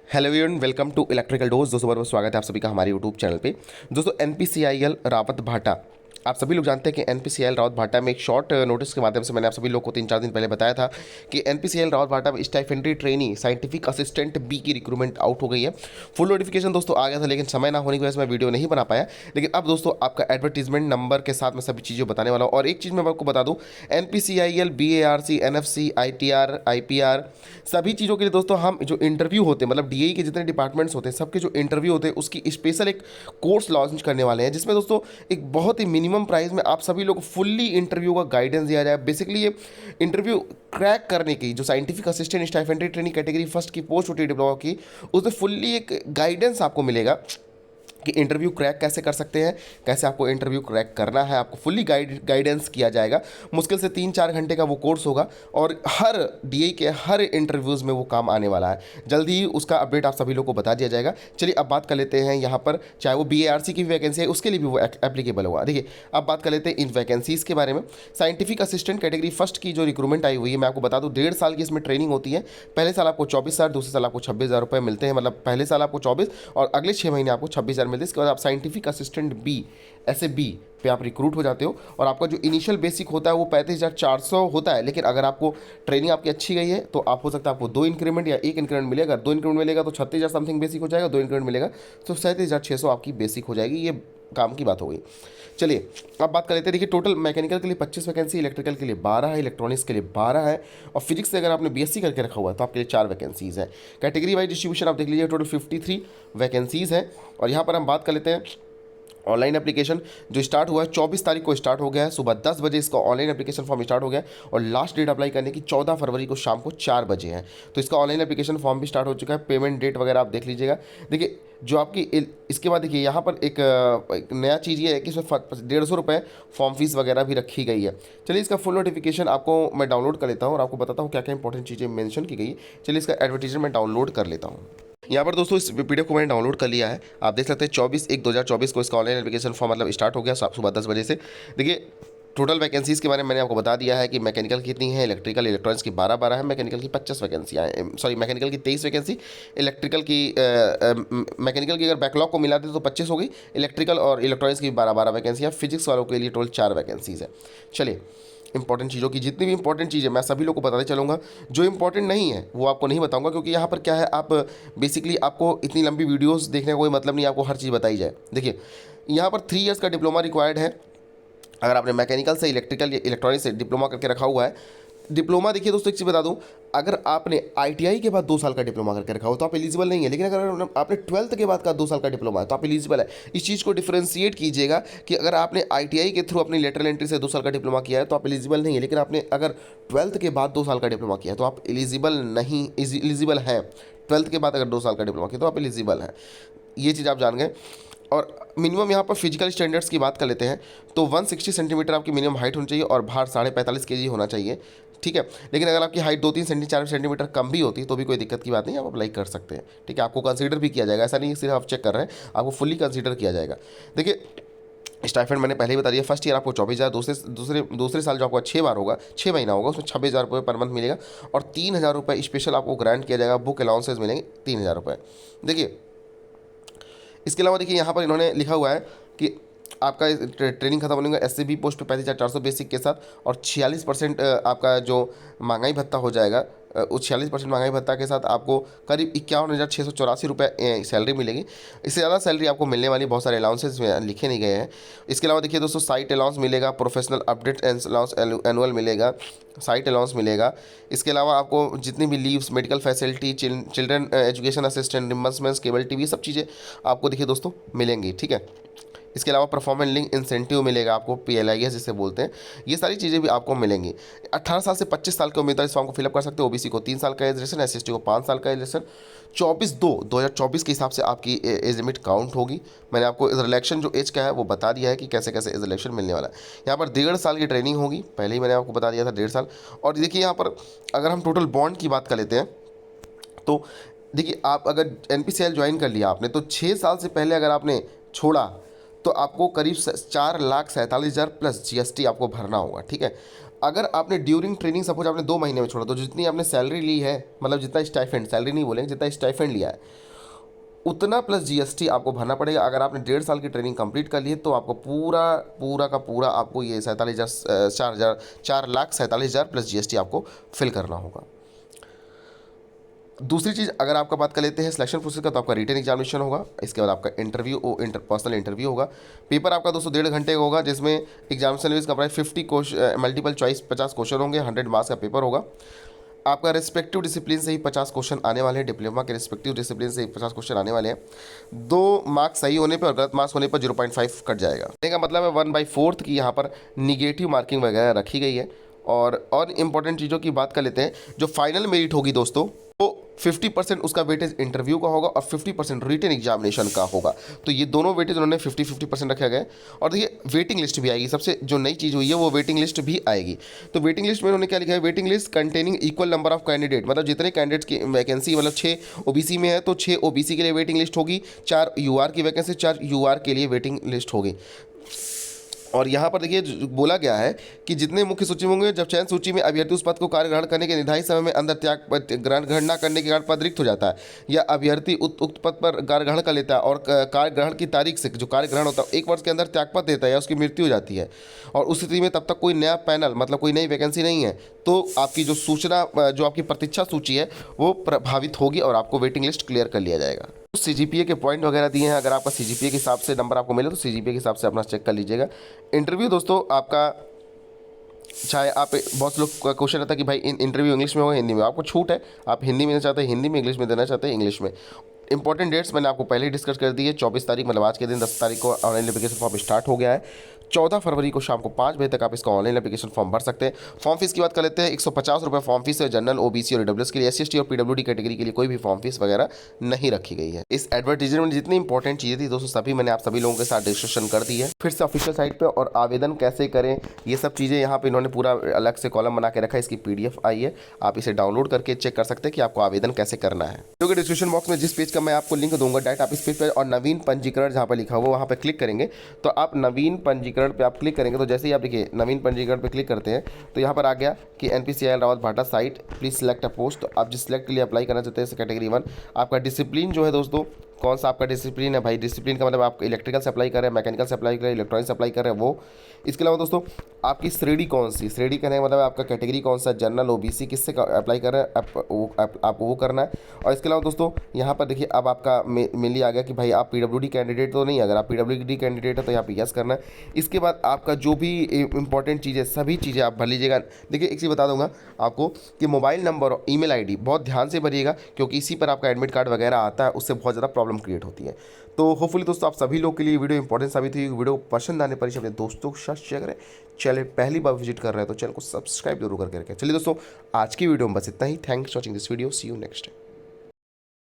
Hello everyone, welcome to electrical dose. दोस्तों बहुत बहुत स्वागत है आप सभी का हमारे यूट्यूब चैनल पे। दोस्तों एनपीसीआईएल रावत भाटा, आप सभी लोग जानते हैं कि एनपीसीआईएल रावत भाटा में एक शॉर्ट नोटिस के माध्यम से मैंने आप सभी लोग को 3-4 दिन पहले बताया था कि एनपीसीआईएल रावत भाटा में स्टाइफेंट्री ट्रेनी साइंटिफिक असिस्टेंट बी की रिक्रूटमेंट आउट हो गई है। फुल नोटिफिकेशन दोस्तों आ गया था, लेकिन समय ना होने की वजह से मैं वीडियो नहीं बना पाया। लेकिन अब दोस्तों आपका एडवर्टीजमेंट नंबर के साथ मैं सभी चीज़ें बताने वाला हूँ। और एक चीज़ मैं आपको बता दूँ, NPCIL, BARC, NFC, ITR, IPR, सभी चीज़ों के लिए दोस्तों हम जो इंटरव्यू होते हैं, मतलब डीएई के जितने डिपार्टमेंट्स होते हैं सबके जो इंटरव्यू होते हैं उसकी स्पेशल एक कोर्स लॉन्च करने वाले हैं, जिसमें दोस्तों एक बहुत ही मिनिमम प्राइस में आप सभी लोग को फुल्ली इंटरव्यू का गाइडेंस दिया जाए। बेसिकली ये इंटरव्यू क्रैक करने की जो scientific assistant stipendiary training category first की पोस्ट होती है डिप्लोमा की, उसमें फुल्ली एक गाइडेंस आपको मिलेगा कि इंटरव्यू क्रैक कैसे कर सकते हैं, कैसे आपको इंटरव्यू क्रैक करना है, आपको फुल्ली गाइडेंस किया जाएगा। मुश्किल से 3-4 घंटे का वो कोर्स होगा और हर डीए के हर इंटरव्यूज़ में वो काम आने वाला है। जल्दी ही उसका अपडेट आप सभी लोग को बता दिया जाएगा। चलिए अब बात कर लेते हैं यहाँ पर, चाहे वो बीएआरसी की भी वैकेंसी है उसके लिए भी वो एप्लीकेबल होगा। देखिए अब बात कर लेते हैं इन वैकेंसीज़ के बारे में। साइंटिफिक असिस्टेंट कैटेगरी फर्स्ट की जो रिक्रूटमेंट आई हुई है, मैं आपको बता दूँ 1.5 साल की इसमें ट्रेनिंग होती है। पहले साल आपको 24,000, दूसरे साल आपको 26,000 रुपये मिलते हैं, मतलब पहले साल आपको 24 और अगले 6 महीने आपको 26,000 मिलते हैं। इसके बाद आप साइंटिफिक असिस्टेंट बी, ऐसे बी पे आप रिक्रूट हो जाते हो और आपका जो इनिशियल बेसिक होता है वो 35,400 होता है। लेकिन अगर आपको ट्रेनिंग आपकी अच्छी गई है तो आप हो सकता है आपको 2 इंक्रीमेंट या 1 इंक्रीमेंट मिलेगा। 2 इंक्रीमेंट मिलेगा तो 36,000 समथिंग बेसिक हो जाएगा, 2 इंक्रीमेंट मिलेगा तो 37,600 आपकी बेसिक हो जाएगी। ये काम की बात हो गई। चलिए अब बात कर लेते हैं। देखिए टोटल मैकेनिकल के लिए 25 वैकेंसी, इलेक्ट्रिकल के लिए 12 है, इलेक्ट्रॉनिक्स के लिए 12 है और फिजिक्स से अगर आपने बीएससी करके रखा हुआ है तो आपके लिए 4 वैकेंसीज़ है। कैटेगरी वाइज डिस्ट्रीब्यूशन आप देख लीजिए, टोटल 53 वैकेंसीज़ है। और यहाँ पर हम बात कर लेते हैं ऑनलाइन एप्लीकेशन जो स्टार्ट हुआ है 24 तारीख को स्टार्ट हो गया है, सुबह 10 बजे इसका ऑनलाइन एप्लीकेशन फॉर्म स्टार्ट हो गया है और लास्ट डेट अप्लाई करने की 14 फरवरी को शाम को 4 बजे है। तो इसका ऑनलाइन एप्लीकेशन फॉर्म भी स्टार्ट हो चुका है। पेमेंट डेट वगैरह आप देख लीजिएगा। देखिए जो आपकी इसके बाद देखिए यहाँ पर एक नया चीज़ ये है कि इसमें 150 रुपये फॉर्म फीस वगैरह भी रखी गई है। चलिए इसका फुल नोटिफिकेशन आपको मैं डाउनलोड कर लेता हूँ और आपको बताता हूँ क्या क्या इंपॉर्टेंट चीज़ें मेंशन की गई है। चलिए इसका एडवर्टीजमेंट मैं डाउनलोड कर लेता हूँ। यहाँ पर दोस्तों इस पीडीएफ को मैंने डाउनलोड कर लिया है। आप देख सकते हैं 24/1/2024 को इसका ऑनलाइन एप्लीकेशन फॉर्म मतलब स्टार्ट हो गया सुबह 10 बजे से। देखिए टोटल वैकेंसीज़ के बारे में मैंने आपको बता दिया है कि मैकेनिकल की कितनी है, इलेक्ट्रिकल इलेक्ट्रॉनिक्स की 12 है, मैकेनिकल की 25 वैकेंसियाँ हैं, सॉरी मैकेनिकल की 23 वैकेंसी, इलेक्ट्रिकल की मैकेनिकल की अगर बैकलॉग को मिला दे तो 25 हो गई, इलेक्ट्रिकल और इलेक्ट्रॉनिक्स की 12 वैकेंसियाँ, फिजिक्स वालों के लिए टोटल 4 वैकेंसीज़ है। चलिए इंपॉर्टेंट चीज़ों की जितनी भी इंपॉर्टेंट चीज़ें मैं सभी लोग को बताते चलूँगा, जो इंपॉर्टेंट नहीं है वो आपको नहीं बताऊँगा, क्योंकि यहाँ पर क्या है, आप बेसिकली आपको इतनी लंबी वीडियोस देखने का कोई मतलब नहीं, आपको हर चीज़ बताई जाए। देखिए यहाँ पर 3 इयर्स का डिप्लोमा रिक्वायर्ड है। अगर आपने मैकेनिकल से, इलेक्ट्रिकल या इलेक्ट्रॉनिक्स से डिप्लोमा करके रखा हुआ है, डिप्लोमा देखिए दोस्तों एक चीज़ बता दूं, अगर आपने आईटीआई के बाद 2 साल का डिप्लोमा करके रखा हो तो आप एलिजिबल नहीं है। लेकिन अगर आपने 12th के बाद का 2 साल का डिप्लोमा है तो आप एलिजिबल है। इस चीज़ को डिफ्रेंशिएट कीजिएगा कि अगर आपने आईटीआई के थ्रू अपनी लेटरल एंट्री से 2 साल का डिप्लोमा किया है तो आप एलिजिबल नहीं है। लेकिन आपने अगर 12th के बाद 2 साल का डिप्लोमा किया है तो आप एलिजिबल नहीं, एलिजिबल हैं। 12th के बाद अगर 2 साल का डिप्लोमा किया तो आप एलिजिबल हैं। ये चीज़ आप जान गए। और मिनिमम यहाँ पर फिजिकल स्टैंडर्ड्स की बात कर लेते हैं तो 160 सेंटीमीटर आपकी मिनिमम हाइट होनी चाहिए और भार 45.5 केजी होना चाहिए, ठीक है। लेकिन अगर आपकी हाइट 2-3 सेंटीमीटर कम भी होती है तो भी कोई दिक्कत की बात नहीं, आप अप्लाई कर सकते हैं, ठीक है। आपको कंसीडर भी किया जाएगा, ऐसा नहीं सिर्फ आप चेक कर रहे हैं, आपको फुल्ली कंसीडर किया जाएगा। देखिए स्टाइपेंड मैंने पहले ही बता दिया, फर्स्ट ईयर आपको 24,000, दूसरे साल जो आपका 6 बार होगा, 6 महीना होगा, उसमें 26,000 रुपये पर मंथ मिलेगा और 3,000 रुपये स्पेशल आपको ग्रांट किया जाएगा, बुक अलाउंसेज मिलेंगे 3,000 रुपये। देखिए इसके अलावा देखिए यहाँ पर इन्होंने लिखा हुआ है कि आपका ट्रेनिंग खत्म होने का एससीबी पोस्ट पे 35,400 बेसिक के साथ और 46% आपका जो महंगाई भत्ता हो जाएगा, उस 46% महंगाई भत्ता के साथ आपको करीब 51,684 रुपये सैलरी मिलेगी। इससे ज़्यादा सैलरी आपको मिलने वाली, बहुत सारे अलाउंसेस लिखे नहीं गए हैं। इसके अलावा देखिए दोस्तों साइट अलाउंस मिलेगा, प्रोफेशनल अपडेट अलाउंस एनुअल मिलेगा, साइट अलाउंस मिलेगा। इसके अलावा आपको जितनी भी leaves, medical facility, children education assistant, reimbursements, cable TV, सब चीज़ें आपको देखिए दोस्तों मिलेंगी, ठीक है। इसके अलावा परफॉर्मेंस लिंक इंसेंटिव मिलेगा आपको, PLIS जिसे बोलते हैं, ये सारी चीज़ें भी आपको मिलेंगी। 18 साल से 25 साल के उम्मीदवार इस फॉर्म को फिलअप कर सकते हो। ओबीसी को 3 साल का एज रिलेक्शन, SC को 5 साल का एज रिलेक्शन। 24/2/2024 के हिसाब से आपकी एज लिमिट काउंट होगी। मैंने आपको एज रिलेक्शन जो एज का है वो बता दिया है कि कैसे कैसे एज रिलेक्शन मिलने वाला है। यहाँ पर 1.5 साल की ट्रेनिंग होगी, पहले ही मैंने आपको बता दिया था 1.5 साल। और देखिए यहाँ पर अगर हम टोटल बॉन्ड की बात कर लेते हैं तो देखिए आप अगर NPCL ज्वाइन कर लिया आपने तो 6 साल से पहले अगर आपने छोड़ा तो आपको करीब 4,47,000 प्लस GST आपको भरना होगा, ठीक है। अगर आपने ड्यूरिंग ट्रेनिंग सपोज आपने 2 महीने में छोड़ा, तो जितनी आपने सैलरी ली है, मतलब जितना स्टाइफेंड, सैलरी नहीं बोलेंगे, जितना स्टाइफेंड लिया है उतना प्लस जीएसटी आपको भरना पड़ेगा। अगर आपने 1.5 साल की ट्रेनिंग कंप्लीट कर ली है तो आपको पूरा पूरा का पूरा आपको ये 4,47,000 प्लस जीएसटी आपको फिल करना होगा। दूसरी चीज़, अगर आपका बात कर लेते हैं सिलेक्शन प्रोसेस का, तो आपका रिटन एग्जामिनेशन होगा, इसके बाद आपका इंटरव्यू पर्सनल इंटरव्यू होगा। पेपर आपका दोस्तों 1.5 घंटे का होगा, जिसमें एग्जामिनेशन का price 50 question, multiple choice 50 question होंगे, 100 मार्क्स का पेपर होगा। आपका रिस्पेक्टिव डिसिप्लिन से ही 50 क्वेश्चन आने वाले हैं, डिप्लोमा के रिस्पेक्टिव डिसिप्लिन से ही 50 क्वेश्चन आने वाले हैं। 2 मार्क्स सही होने पर और गलत मार्क्स होने पर 0.5 कट जाएगा। कहने का मतलब है 1/4 की यहाँ पर निगेटिव मार्किंग वगैरह रखी गई है। और इम्पॉर्टेंट चीज़ों की बात कर लेते हैं, जो फाइनल मेरिट होगी दोस्तों, तो 50% उसका वेटेज इंटरव्यू का होगा और 50% रिटन एग्जामिनेशन का होगा। तो ये दोनों वेटेज उन्होंने 50-50% रखा गया है। और देखिए वेटिंग लिस्ट भी आएगी, सबसे जो नई चीज़ हुई है वो वेटिंग लिस्ट भी आएगी। तो वेटिंग लिस्ट में उन्होंने क्या लिखा है, waiting list containing equal number of candidate, मतलब जितने कैंडिडेट्स की वैकेंसी, मतलब 6 ओबीसी में है तो 6 ओबीसी के लिए वेटिंग लिस्ट होगी, 4 यूआर की वैकेंसी 4 यूआर के लिए वेटिंग लिस्ट होगी। और यहाँ पर देखिए बोला गया है कि जितने मुख्य सूची में होंगे, जब चयन सूची में अभ्यर्थी उस पद को कार्य ग्रहण करने के निर्धारित समय में अंदर त्याग ग्रहण न करने के कारण पद रिक्त हो जाता है, या अभ्यर्थी उक्त पद पर कार्य ग्रहण कर लेता है और कार्य ग्रहण की तारीख से जो कार्य ग्रहण होता है 1 वर्ष के अंदर त्यागपत्र देता है या उसकी मृत्यु हो जाती है, और उस स्थिति में तब तक कोई नया पैनल, मतलब कोई नई वैकेंसी नहीं है, तो आपकी जो सूचना, जो आपकी प्रतीक्षा सूची है वो प्रभावित होगी और आपको वेटिंग लिस्ट क्लियर कर लिया जाएगा। सीजीपीए के पॉइंट वगैरह दिए हैं, अगर आपका सीजीपीए के हिसाब से नंबर आपको मिले तो सीजीपीए के हिसाब से अपना चेक कर लीजिएगा। इंटरव्यू दोस्तों आपका, चाहे आप, बहुत लोग का क्वेश्चन रहता है कि भाई इंटरव्यू इंग्लिश में होगा हिंदी में, आपको छूट है, आप हिंदी में देना चाहते हैं हिंदी में, इंग्लिश में देना चाहते हैं इंग्लिश में। इंपॉर्टेंट डेट्स मैंने आपको पहले ही डिस्कस कर दी है। 24 तारीख मतलब आज के दिन 10 तारीख को ऑनलाइन एप्लीकेशन फॉर्म स्टार्ट हो गया है। 14 फरवरी को शाम को 5 बजे तक आप इसका ऑनलाइन एप्लीकेशन फॉर्म भर सकते हैं। फॉर्म फीस की बात कर लेते हैं, 150 रुपये फॉर्म फीस है। जनरल, ओबीसी और ईडब्ल्यूएस के लिए, एससी/एसटी और पीडब्ल्यूडी कैटेगरी के लिए कोई भी फॉर्म फीस वगैरह नहीं रखी गई है। इस एडवर्टीजमेंट में जितनी इंपॉर्टेंट चीज़ें थी दोस्तों सभी मैंने आप सभी लोगों के साथ डिस्कशन कर दी है। फिर से ऑफिशियल साइट पर, और आवेदन कैसे करें ये सब चीज़ें यहाँ पर इन्होंने पूरा अलग से कॉलम बना के रखा है, इसकी PDF आई है, आप इसे डाउनलोड करके चेक कर सकते हैं कि आपको आवेदन कैसे करना है। क्योंकि डिस्क्रिप्शन बॉक्स में जिस पेज का मैं आपको लिंक दूंगा डायरेक्ट आप इस पेज पर, और नवीन पंजीकरण जहाँ पर लिखा हुआ वहाँ पर क्लिक करेंगे, तो आप नवीन पंजीकरण पे आप क्लिक करेंगे तो जैसे ही आप देखिए नवीन पंजीकरण पे क्लिक करते हैं तो यहाँ पर आ गया कि NPCIL रावत भाटा site please select a post. तो आप जिस सिलेक्ट के लिए अप्लाई करना चाहते हैं कैटेगरी 1, आपका डिसिप्लिन जो है दोस्तों, कौन सा आपका डिसिप्लिन है भाई, डिसिप्लिन का मतलब आप इलेक्ट्रिकल से अप्लाई कर रहे हैं, मैकेनिकल से अप्लाई कर रहे हैं, इलेक्ट्रॉनिक्स से अप्लाई कर रहे हैं वो। इसके अलावा दोस्तों आपकी श्रेणी कौन सी, श्रेणी कहने का मतलब आपका कैटेगरी कौन सा, जनरल, ओबीसी, किससे अप्लाई कर रहे हैं आप वो करना है। और इसके अलावा दोस्तों यहाँ पर देखिए अब आपका मेनली आ गया कि भाई आप PWD कैंडिडेट तो नहीं, अगर आप PWD कैंडिडेट है तो यहाँ पर यस करना है। इसके बाद आपका जो भी इंपॉर्टेंट चीज़ें, सभी चीज़ें आप भर लीजिएगा। देखिए एक चीज़ बता दूंगा आपको कि मोबाइल नंबर और ईमेल आईडी बहुत ध्यान से भरिएगा, क्योंकि इसी पर आपका एडमिट कार्ड वगैरह आता है, उससे बहुत ज़्यादा प्रॉब्लम क्रिएट होती है। तो होपफुली दोस्तों आप सभी लोग के लिए वीडियो इंपॉर्टेंट साबित हुई। वीडियो पसंद आने पर इसे अपने दोस्तों के साथ शेयर करें। चैनल पहली बार विजिट कर रहे हैं तो चैनल को सब्सक्राइब जरूर करके रखें। चलिए दोस्तों आज की वीडियो में बस इतना ही। Thanks for watching this video, see you next time.